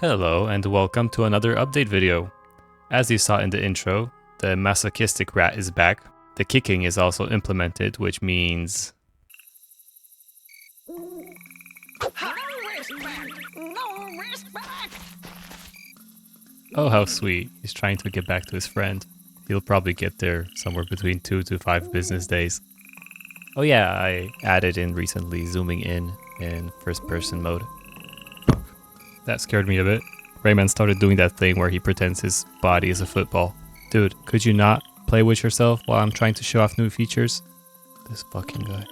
Hello and welcome to another update video. As you saw in the intro, the masochistic rat is back. The kicking is also implemented, which means... Oh, how sweet. He's trying to get back to his friend. He'll probably get there somewhere between 2 to 5 business days. Oh yeah, I added in recently zooming in first person mode. Fuck. That scared me a bit. Rayman started doing that thing where he pretends his body is a football. Dude, could you not play with yourself while I'm trying to show off new features? This fucking guy.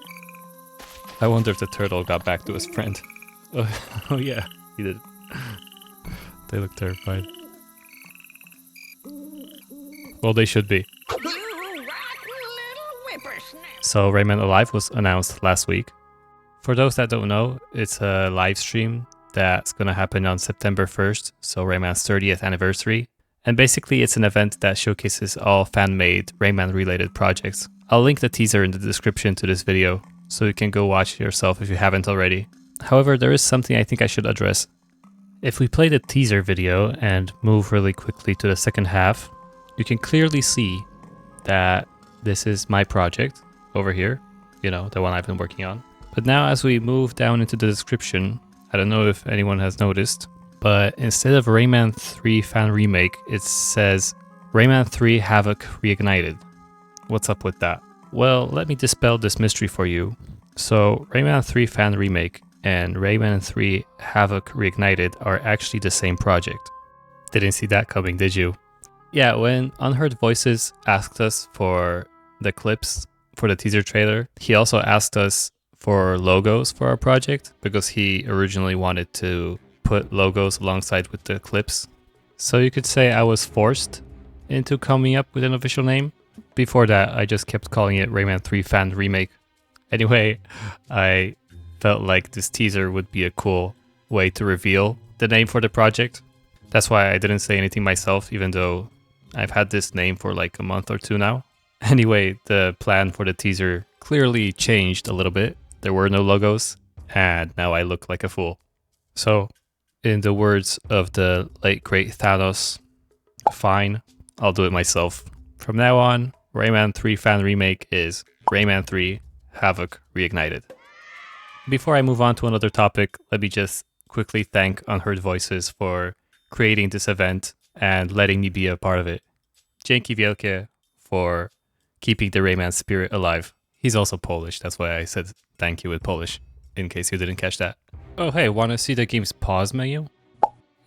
I wonder if the turtle got back to his friend. Oh yeah, he did. They look terrified. Well, they should be. So Rayman Alive was announced last week. For those that don't know, it's a live stream that's gonna happen on September 1st, so Rayman's 30th anniversary. And basically it's an event that showcases all fan-made Rayman related projects. I'll link the teaser in the description to this video, so you can go watch it yourself if you haven't already. However, there is something I think I should address. If we play the teaser video and move really quickly to the second half, you can clearly see that this is my project over here, you know, the one I've been working on. But now as we move down into the description, I don't know if anyone has noticed, but instead of Rayman 3 Fan Remake, it says Rayman 3 Havoc Reignited. What's up with that? Well, let me dispel this mystery for you. So Rayman 3 Fan Remake and Rayman 3 Havoc Reignited are actually the same project. Didn't see that coming, did you? Yeah, when Unheard Voices asked us for the clips for the teaser trailer, he also asked us for logos for our project because he originally wanted to put logos alongside with the clips. So you could say I was forced into coming up with an official name. Before that, I just kept calling it Rayman 3 Fan Remake. Anyway, I felt like this teaser would be a cool way to reveal the name for the project. That's why I didn't say anything myself, even though I've had this name for like a month or two now. Anyway, the plan for the teaser clearly changed a little bit. There were no logos, and now I look like a fool. So, in the words of the late great Thanos, fine, I'll do it myself. From now on, Rayman 3 Fan Remake is Rayman 3 Havoc Reignited. Before I move on to another topic, let me just quickly thank Unheard Voices for creating this event and letting me be a part of it. Dzięki wielkie for keeping the Rayman spirit alive. He's also Polish, that's why I said thank you with Polish, in case you didn't catch that. Oh hey, wanna see the game's pause menu?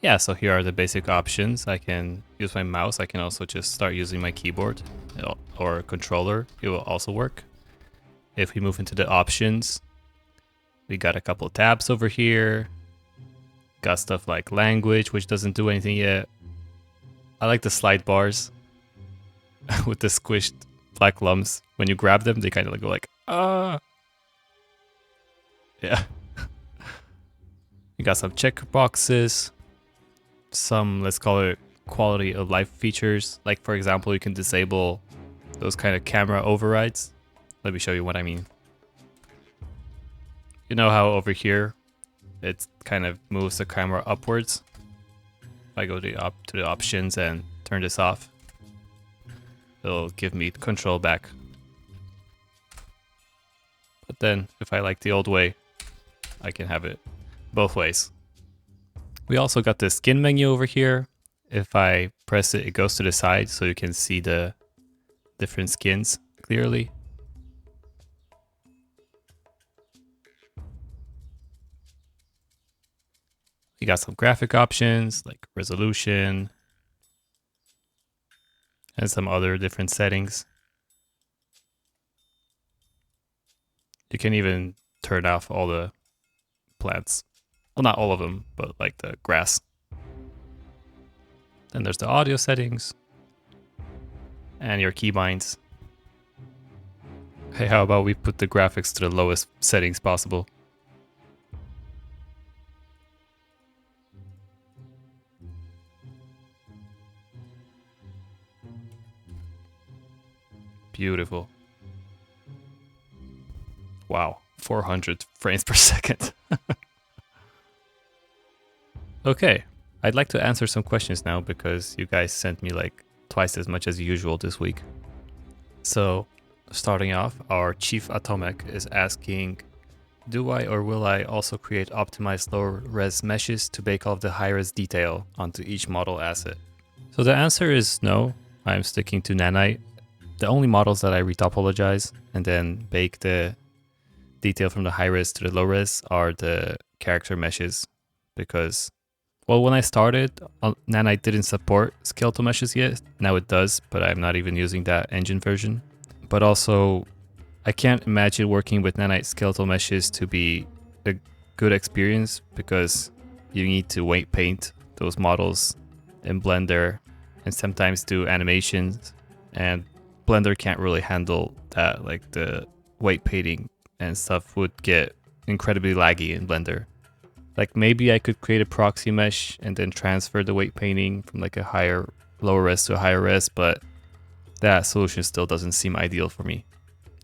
Yeah, so here are the basic options. I can use my mouse, I can also just start using my keyboard or controller, it will also work. If we move into the options, we got a couple tabs over here. Got stuff like language, which doesn't do anything yet. I like the slide bars with the squished black lumps. When you grab them, they kind of go like, ah. Yeah. You got some check boxes, some, let's call it quality of life features. Like for example, you can disable those kind of camera overrides. Let me show you what I mean. You know how over here, it kind of moves the camera upwards? If I go to the options and turn this off, it'll give me control back. But then, if I like the old way, I can have it both ways. We also got the skin menu over here. If I press it, it goes to the side so you can see the different skins clearly. You got some graphic options like resolution and some other different settings. You can even turn off all the plants. Well, not all of them, but like the grass. Then there's the audio settings and your keybinds. Hey, how about we put the graphics to the lowest settings possible? Beautiful. Wow, 400 frames per second. Okay, I'd like to answer some questions now because you guys sent me like twice as much as usual this week. So, starting off, our Chief Atomic is asking, do I or will I also create optimized low res meshes to bake all of the high res detail onto each model asset? So the answer is no. I'm sticking to Nanite. The only models that I retopologize and then bake the detail from the high res to the low res are the character meshes, because, well, when I started, Nanite didn't support skeletal meshes yet. Now it does, but I'm not even using that engine version. But also, I can't imagine working with Nanite skeletal meshes to be a good experience, because you need to weight paint those models in Blender and sometimes do animations, and Blender can't really handle that. Like, the weight painting and stuff would get incredibly laggy in Blender. Like, maybe I could create a proxy mesh and then transfer the weight painting from like a lower res to a higher res, but that solution still doesn't seem ideal for me.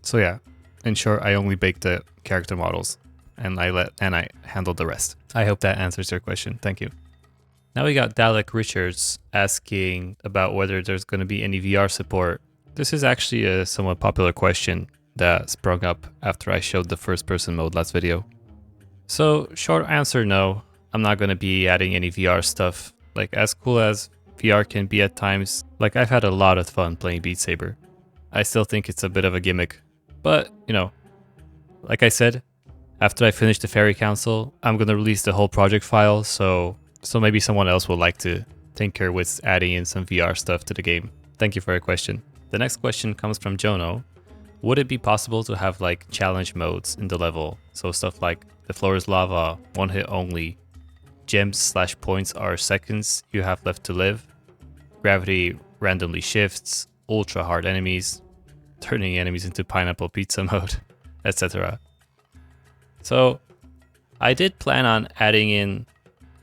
So yeah, in short, I only bake the character models and I handle the rest. I hope that answers your question. Thank you. Now we got Dalek Richards asking about whether there's going to be any VR support. This is actually a somewhat popular question that sprung up after I showed the first person mode last video. So short answer, no. I'm not going to be adding any VR stuff. Like, as cool as VR can be at times, like, I've had a lot of fun playing Beat Saber. I still think it's a bit of a gimmick. But, you know, like I said, after I finish the Fairy Council, I'm going to release the whole project file, so maybe someone else would like to tinker with adding in some VR stuff to the game. Thank you for your question. The next question comes from Jono. Would it be possible to have like challenge modes in the level? So stuff like the floor is lava, one hit only, gems/points are seconds you have left to live, gravity randomly shifts, ultra hard enemies, turning enemies into pineapple pizza mode, etc. So I did plan on adding in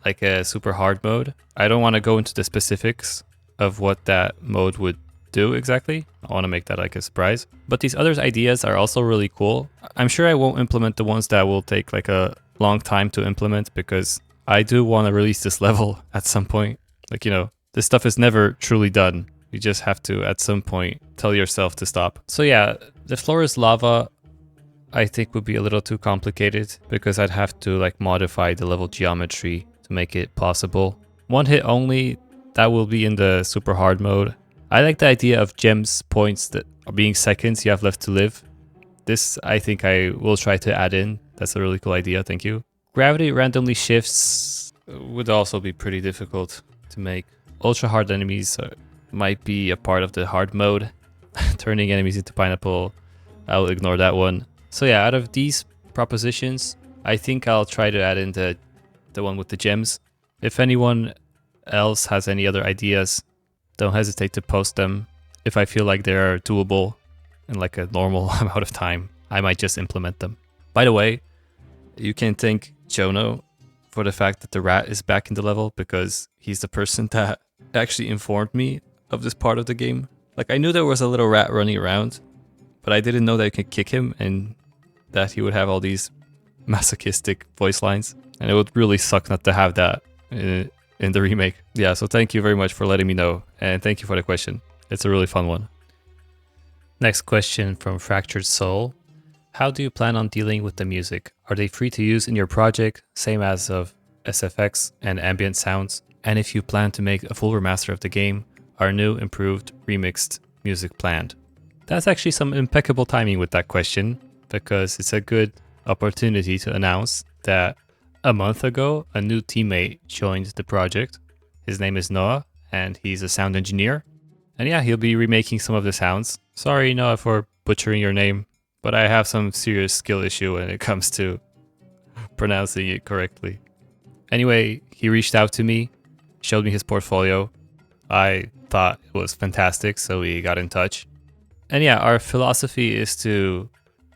like a super hard mode. I don't want to go into the specifics of what that mode would do exactly. I want to make that like a surprise. But these other ideas are also really cool. I'm sure I won't implement the ones that will take like a long time to implement, because I do want to release this level at some point. Like, you know, this stuff is never truly done. You just have to, at some point, tell yourself to stop. So yeah, the floor is lava, I think would be a little too complicated, because I'd have to like modify the level geometry to make it possible. One hit only, that will be in the super hard mode. I like the idea of gems points that are being seconds you have left to live. This I think I will try to add in. That's a really cool idea, thank you. Gravity randomly shifts would also be pretty difficult to make. Ultra hard enemies might be a part of the hard mode. Turning enemies into pineapple, I will ignore that one. So yeah, out of these propositions, I think I'll try to add in the one with the gems. If anyone else has any other ideas, don't hesitate to post them. If I feel like they're doable in like a normal amount of time, I might just implement them. By the way, you can thank Jono for the fact that the rat is back in the level, because he's the person that actually informed me of this part of the game. Like, I knew there was a little rat running around, but I didn't know that you could kick him and that he would have all these masochistic voice lines. And it would really suck not to have that in the remake. Yeah, so thank you very much for letting me know, and thank you for the question. It's a really fun one. Next question from Fractured Soul. How do you plan on dealing with the music? Are they free to use in your project, same as of SFX and ambient sounds? And if you plan to make a full remaster of the game, are new, improved, remixed music planned? That's actually some impeccable timing with that question, because it's a good opportunity to announce that a month ago, a new teammate joined the project. His name is Noah, and he's a sound engineer. And yeah, he'll be remaking some of the sounds. Sorry, Noah, for butchering your name, but I have some serious skill issue when it comes to pronouncing it correctly. Anyway, he reached out to me, showed me his portfolio. I thought it was fantastic, so we got in touch. And yeah, our philosophy is to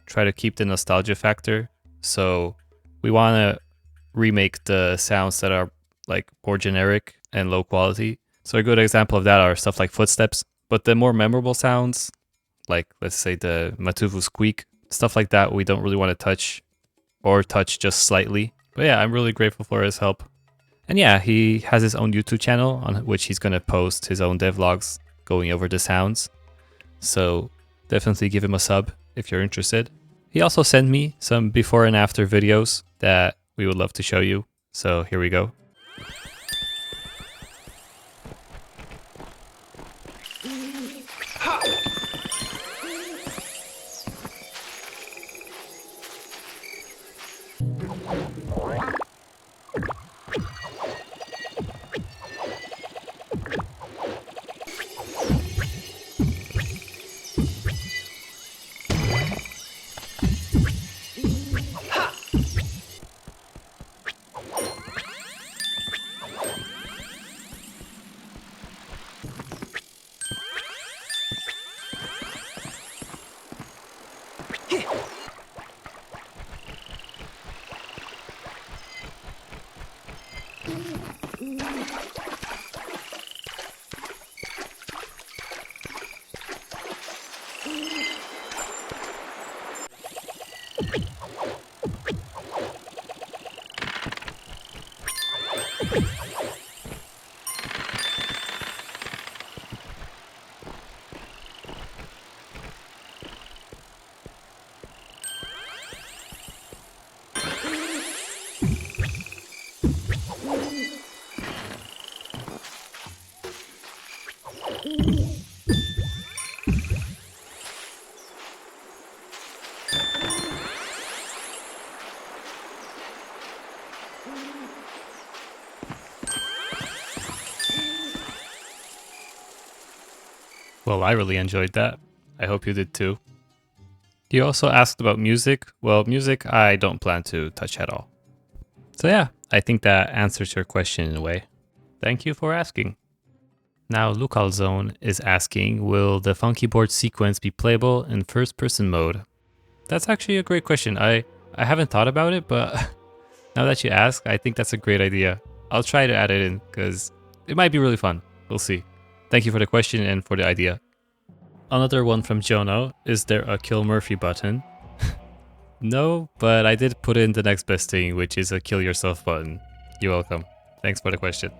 try to keep the nostalgia factor. So we want to remake the sounds that are like more generic and low quality. So a good example of that are stuff like footsteps. But the more memorable sounds, like let's say the Matuvu squeak, stuff like that, we don't really want to touch, or touch just slightly. But yeah, I'm really grateful for his help. And yeah, he has his own YouTube channel on which he's going to post his own devlogs going over the sounds. So definitely give him a sub if you're interested. He also sent me some before and after videos that we would love to show you. So here we go. Well, I really enjoyed that. I hope you did too. You also asked about music. Well, music I don't plan to touch at all. So yeah, I think that answers your question in a way. Thank you for asking. Now Lucalzone is asking, will the funky board sequence be playable in first-person mode? That's actually a great question. I haven't thought about it, but now that you ask, I think that's a great idea. I'll try to add it in because it might be really fun. We'll see. Thank you for the question and for the idea. Another one from Jono, is there a kill Murphy button? No, but I did put in the next best thing, which is a kill yourself button. You're welcome. Thanks for the question.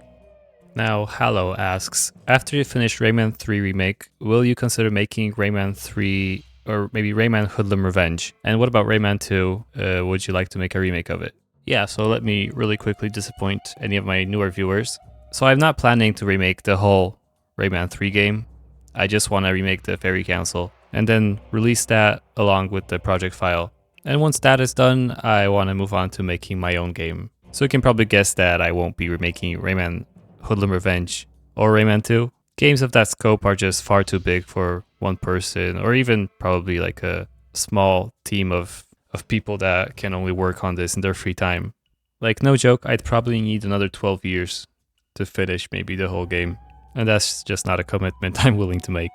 Now Hallow asks, after you finish Rayman 3 Remake, will you consider making Rayman 3 or maybe Rayman Hoodlum Revenge? And what about Rayman 2? Would you like to make a remake of it? Yeah, so let me really quickly disappoint any of my newer viewers. So I'm not planning to remake the whole Rayman 3 game. I just want to remake the Fairy Council and then release that along with the project file. And once that is done, I want to move on to making my own game. So you can probably guess that I won't be remaking Rayman Hoodlum Revenge or Rayman 2. Games of that scope are just far too big for one person, or even probably like a small team of people that can only work on this in their free time. Like, no joke, I'd probably need another 12 years to finish maybe the whole game. And that's just not a commitment I'm willing to make.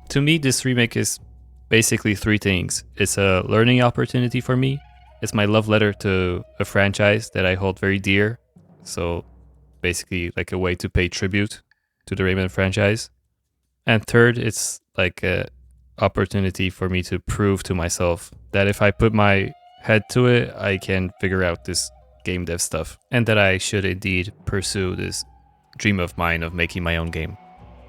To me, this remake is basically three things. It's a learning opportunity for me. It's my love letter to a franchise that I hold very dear. So basically like a way to pay tribute to the Rayman franchise. And third, it's like a opportunity for me to prove to myself that if I put my head to it, I can figure out this game dev stuff. And that I should indeed pursue this dream of mine of making my own game.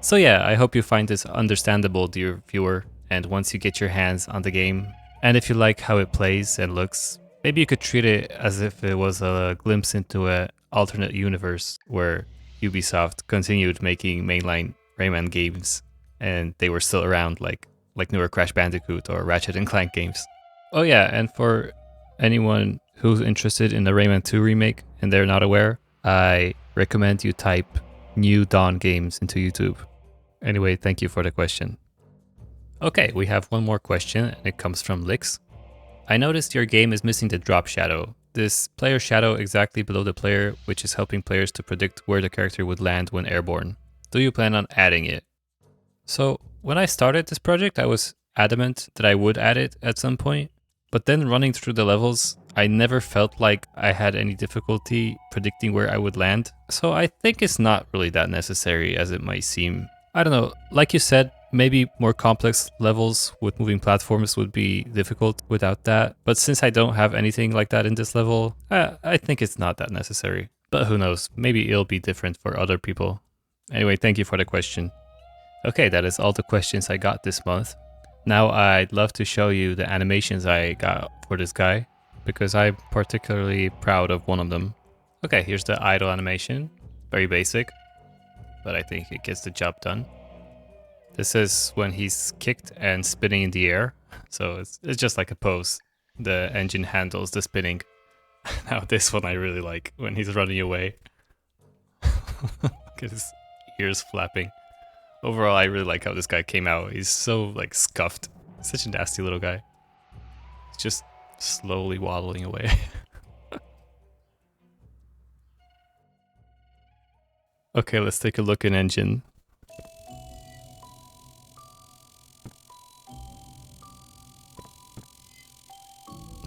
So yeah, I hope you find this understandable, dear viewer, and once you get your hands on the game, and if you like how it plays and looks, maybe you could treat it as if it was a glimpse into an alternate universe where Ubisoft continued making mainline Rayman games and they were still around like newer Crash Bandicoot or Ratchet and Clank games. Oh yeah, and for anyone who's interested in the Rayman 2 remake and they're not aware, I recommend you type New Dawn Games into YouTube. Anyway, thank you for the question. Okay, we have one more question and it comes from Lix. I noticed your game is missing the drop shadow. This player shadow exactly below the player, which is helping players to predict where the character would land when airborne. Do you plan on adding it? So when I started this project, I was adamant that I would add it at some point, but then running through the levels, I never felt like I had any difficulty predicting where I would land. So I think it's not really that necessary as it might seem. I don't know, like you said, maybe more complex levels with moving platforms would be difficult without that. But since I don't have anything like that in this level, I think it's not that necessary. But who knows, maybe it'll be different for other people. Anyway, thank you for the question. Okay, that is all the questions I got this month. Now I'd love to show you the animations I got for this guy, because I'm particularly proud of one of them. Okay, here's the idle animation. Very basic, but I think it gets the job done. This is when he's kicked and spinning in the air, so it's just like a pose. The engine handles the spinning. Now this one I really like, when he's running away. Look at his ears flapping. Overall, I really like how this guy came out. He's so like scuffed. Such a nasty little guy. He's just slowly waddling away. Okay, let's take a look in engine.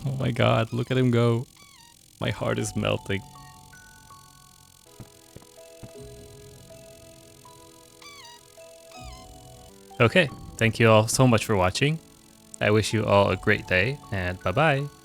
Oh my god, look at him go. My heart is melting. Okay, thank you all so much for watching. I wish you all a great day, and bye bye.